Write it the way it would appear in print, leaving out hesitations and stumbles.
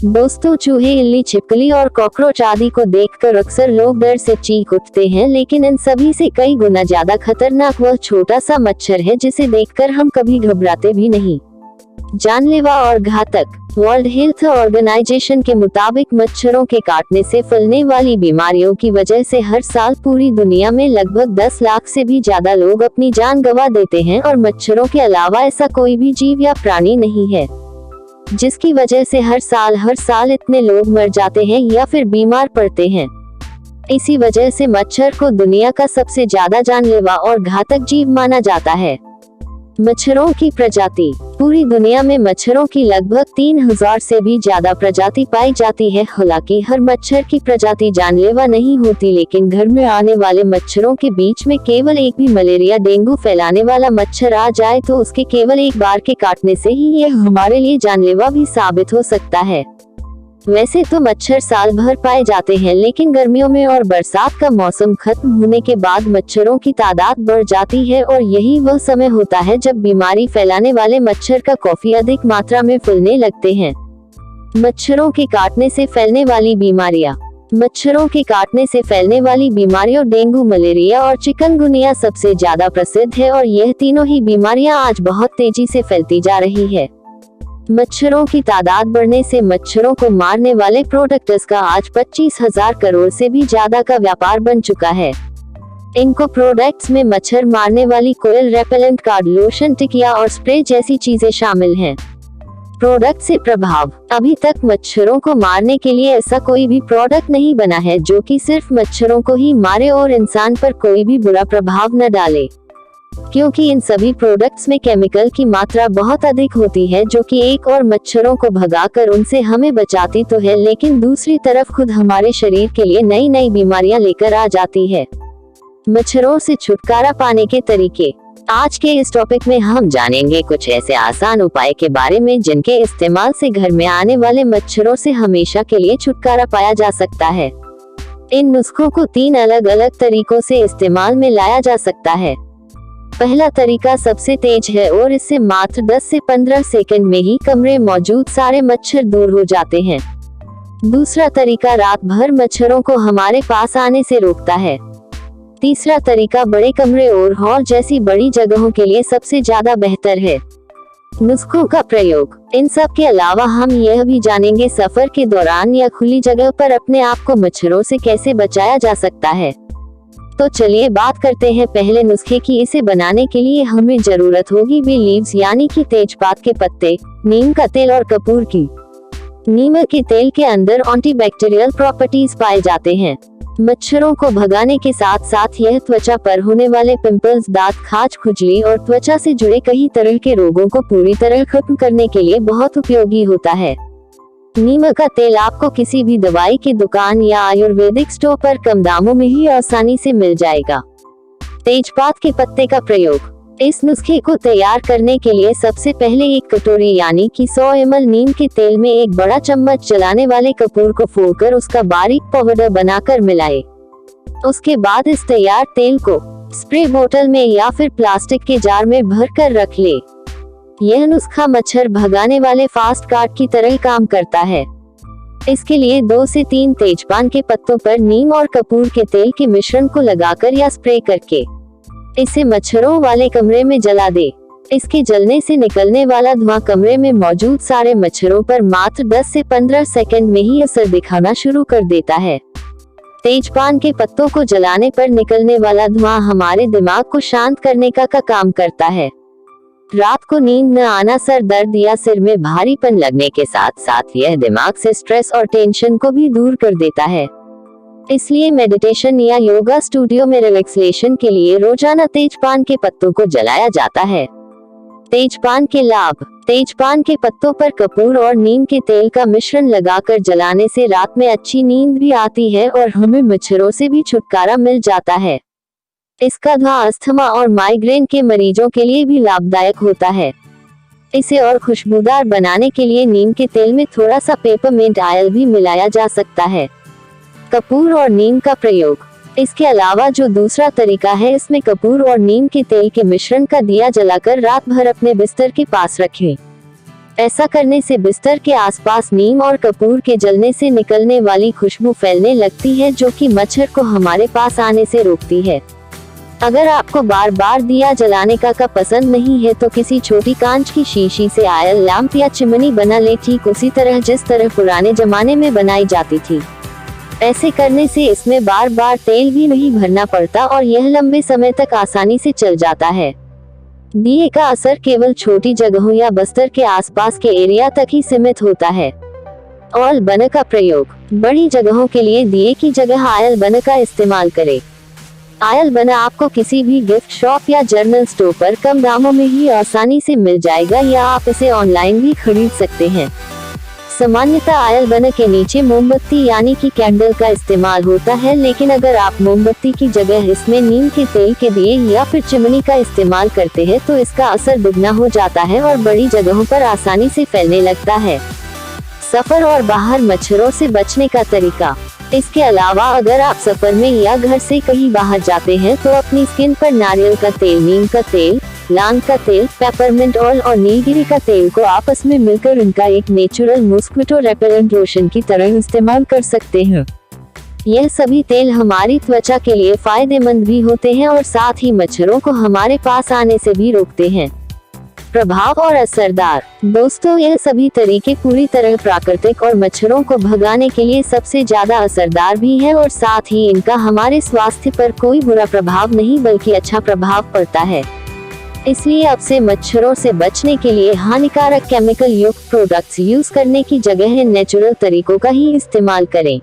दोस्तों, चूहे, इल्ली, छिपकली और कॉकरोच आदि को देखकर अक्सर लोग डर से चीख उठते हैं, लेकिन इन सभी से कई गुना ज्यादा खतरनाक वह छोटा सा मच्छर है जिसे देखकर हम कभी घबराते भी नहीं। जानलेवा और घातक। वर्ल्ड हेल्थ ऑर्गेनाइजेशन के मुताबिक मच्छरों के काटने से फैलने वाली बीमारियों की वजह से हर साल पूरी दुनिया में लगभग 10 लाख से भी ज्यादा लोग अपनी जान गंवा देते हैं और मच्छरों के अलावा ऐसा कोई भी जीव या प्राणी नहीं है जिसकी वजह से हर साल इतने लोग मर जाते हैं या फिर बीमार पड़ते हैं। इसी वजह से मच्छर को दुनिया का सबसे ज्यादा जानलेवा और घातक जीव माना जाता है। मच्छरों की प्रजाति। पूरी दुनिया में मच्छरों की लगभग 3000 से भी ज्यादा प्रजाति पाई जाती है। हालांकि हर मच्छर की प्रजाति जानलेवा नहीं होती, लेकिन घर में आने वाले मच्छरों के बीच में केवल एक भी मलेरिया डेंगू फैलाने वाला मच्छर आ जाए तो उसके केवल एक बार के काटने से ही यह हमारे लिए जानलेवा भी साबित हो सकता है। वैसे तो मच्छर साल भर पाए जाते हैं, लेकिन गर्मियों में और बरसात का मौसम खत्म होने के बाद मच्छरों की तादाद बढ़ जाती है और यही वह समय होता है जब बीमारी फैलाने वाले मच्छर का काफी अधिक मात्रा में फैलने लगते हैं। मच्छरों के काटने से फैलने वाली बीमारियां। मच्छरों के काटने से फैलने वाली बीमारियों डेंगू, मलेरिया और चिकनगुनिया सबसे ज्यादा प्रसिद्ध है और यह तीनों ही बीमारियां आज बहुत तेजी से फैलती जा रही है। मच्छरों की तादाद बढ़ने से मच्छरों को मारने वाले प्रोडक्ट्स का आज 25,000 करोड़ से भी ज्यादा का व्यापार बन चुका है। इनको प्रोडक्ट्स में मच्छर मारने वाली कोयल रेपेलेंट, कार्ड, लोशन, टिकिया और स्प्रे जैसी चीजें शामिल हैं। प्रोडक्ट से प्रभाव। अभी तक मच्छरों को मारने के लिए ऐसा कोई भी प्रोडक्ट नहीं बना है जो कि सिर्फ मच्छरों को ही मारे और इंसान पर कोई भी बुरा प्रभाव न डाले, क्योंकि इन सभी प्रोडक्ट्स में केमिकल की मात्रा बहुत अधिक होती है जो कि एक और मच्छरों को भगाकर उनसे हमें बचाती तो है, लेकिन दूसरी तरफ खुद हमारे शरीर के लिए नई नई बीमारियां लेकर आ जाती है। मच्छरों से छुटकारा पाने के तरीके। आज के इस टॉपिक में हम जानेंगे कुछ ऐसे आसान उपाय के बारे में जिनके इस्तेमाल से घर में आने वाले मच्छरों से हमेशा के लिए छुटकारा पाया जा सकता है। इन नुस्खों को 3 अलग अलग तरीकों से इस्तेमाल में लाया जा सकता है। पहला तरीका सबसे तेज है और इससे मात्र 10 से 15 सेकंड में ही कमरे मौजूद सारे मच्छर दूर हो जाते हैं। दूसरा तरीका रात भर मच्छरों को हमारे पास आने से रोकता है। तीसरा तरीका बड़े कमरे और हॉल जैसी बड़ी जगहों के लिए सबसे ज्यादा बेहतर है। नुस्खों का प्रयोग। इन सब के अलावा हम यह भी जानेंगे सफर के दौरान या खुली जगह पर अपने आप को मच्छरों से कैसे बचाया जा सकता है। तो चलिए बात करते हैं पहले नुस्खे की। इसे बनाने के लिए हमें जरूरत होगी बे लीव्स यानी कि तेजपात के पत्ते, नीम का तेल और कपूर की। नीम के तेल के अंदर एंटीबैक्टीरियल प्रॉपर्टीज पाए जाते हैं। मच्छरों को भगाने के साथ साथ यह त्वचा पर होने वाले पिंपल्स, दांत, खाज, खुजली और त्वचा से जुड़े कई तरह के रोगों को पूरी तरह खत्म करने के लिए बहुत उपयोगी होता है। नीम का तेल आपको किसी भी दवाई की दुकान या आयुर्वेदिक स्टोर पर कम दामों में ही आसानी से मिल जाएगा। तेजपात के पत्ते का प्रयोग। इस नुस्खे को तैयार करने के लिए सबसे पहले एक कटोरी यानी कि 100 ml नीम के तेल में एक बड़ा चम्मच जलाने वाले कपूर को फोड़कर उसका बारीक पाउडर बनाकर मिलाएं। उसके बाद इस तैयार तेल को स्प्रे बोतल में या फिर प्लास्टिक के जार में भरकर रख ले। यह नुस्खा मच्छर भगाने वाले फास्ट कार्ड की तरह काम करता है। इसके लिए 2 से 3 तेजपान के पत्तों पर नीम और कपूर के तेल के मिश्रण को लगाकर या स्प्रे करके इसे मच्छरों वाले कमरे में जला दे। इसके जलने से निकलने वाला धुआं कमरे में मौजूद सारे मच्छरों पर मात्र 10 से 15 सेकंड में ही असर दिखाना शुरू कर देता है। तेजपान के पत्तों को जलाने पर निकलने वाला धुआं हमारे दिमाग को शांत करने का काम करता है। रात को नींद न आना, सर दर्द या सिर में भारीपन लगने के साथ साथ यह दिमाग से स्ट्रेस और टेंशन को भी दूर कर देता है। इसलिए मेडिटेशन या योगा स्टूडियो में रिलैक्सेशन के लिए रोजाना तेजपान के पत्तों को जलाया जाता है। तेजपान के लाभ। तेजपान के पत्तों पर कपूर और नीम के तेल का मिश्रण लगाकर जलाने से रात में अच्छी नींद भी आती है और हमें मच्छरों से भी छुटकारा मिल जाता है। इसका धुआं अस्थमा और माइग्रेन के मरीजों के लिए भी लाभदायक होता है। इसे और खुशबूदार बनाने के लिए नीम के तेल में थोड़ा सा पेपरमिंट ऑयल भी मिलाया जा सकता है। कपूर और नीम का प्रयोग। इसके अलावा जो दूसरा तरीका है, इसमें कपूर और नीम के तेल के मिश्रण का दिया जलाकर रात भर अपने बिस्तर के पास रखें। ऐसा करने से बिस्तर के आसपास नीम और कपूर के जलने से निकलने वाली खुशबू फैलने लगती है, जो कि मच्छर को हमारे पास आने से रोकती है। अगर आपको बार बार दिया जलाने का पसंद नहीं है तो किसी छोटी कांच की शीशी से ऑयल लैंप या चिमनी बना ले, ठीक उसी तरह जिस तरह पुराने जमाने में बनाई जाती थी। ऐसे करने से इसमें बार बार तेल भी नहीं भरना पड़ता और यह लंबे समय तक आसानी से चल जाता है। दिए का असर केवल छोटी जगहों या बस्तर के आसपास के एरिया तक ही सीमित होता है। ऑयल बना का प्रयोग। बड़ी जगहों के लिए दिए की जगह ऑयल बना का इस्तेमाल करें। ऑयल बना आपको किसी भी गिफ्ट शॉप या जनरल स्टोर पर कम दामों में ही आसानी से मिल जाएगा, या आप इसे ऑनलाइन भी खरीद सकते हैं। सामान्यतः ऑयल बना के नीचे मोमबत्ती यानी कि कैंडल का इस्तेमाल होता है, लेकिन अगर आप मोमबत्ती की जगह इसमें नीम के तेल के दिए या फिर चिमनी का इस्तेमाल करते हैं तो इसका असर दुगना हो जाता है और बड़ी जगहों पर आसानी से फैलने लगता है। सफर और बाहर मच्छरों से बचने का तरीका। इसके अलावा अगर आप सफर में या घर से कहीं बाहर जाते हैं तो अपनी स्किन पर नारियल का तेल, नीम का तेल, लांग का तेल, पेपरमिंट ऑयल और नीलगिरी का तेल को आपस में मिलकर इनका एक नेचुरल मॉस्किटो रेपेलेंट लोशन की तरह इस्तेमाल कर सकते हैं। यह सभी तेल हमारी त्वचा के लिए फायदेमंद भी होते हैं और साथ ही मच्छरों को हमारे पास आने से भी रोकते हैं। प्रभाव और असरदार। दोस्तों, यह सभी तरीके पूरी तरह प्राकृतिक और मच्छरों को भगाने के लिए सबसे ज्यादा असरदार भी है और साथ ही इनका हमारे स्वास्थ्य पर कोई बुरा प्रभाव नहीं बल्कि अच्छा प्रभाव पड़ता है। इसलिए अब से मच्छरों से बचने के लिए हानिकारक केमिकल युक्त प्रोडक्ट्स यूज करने की जगह नेचुरल तरीकों का ही इस्तेमाल करें।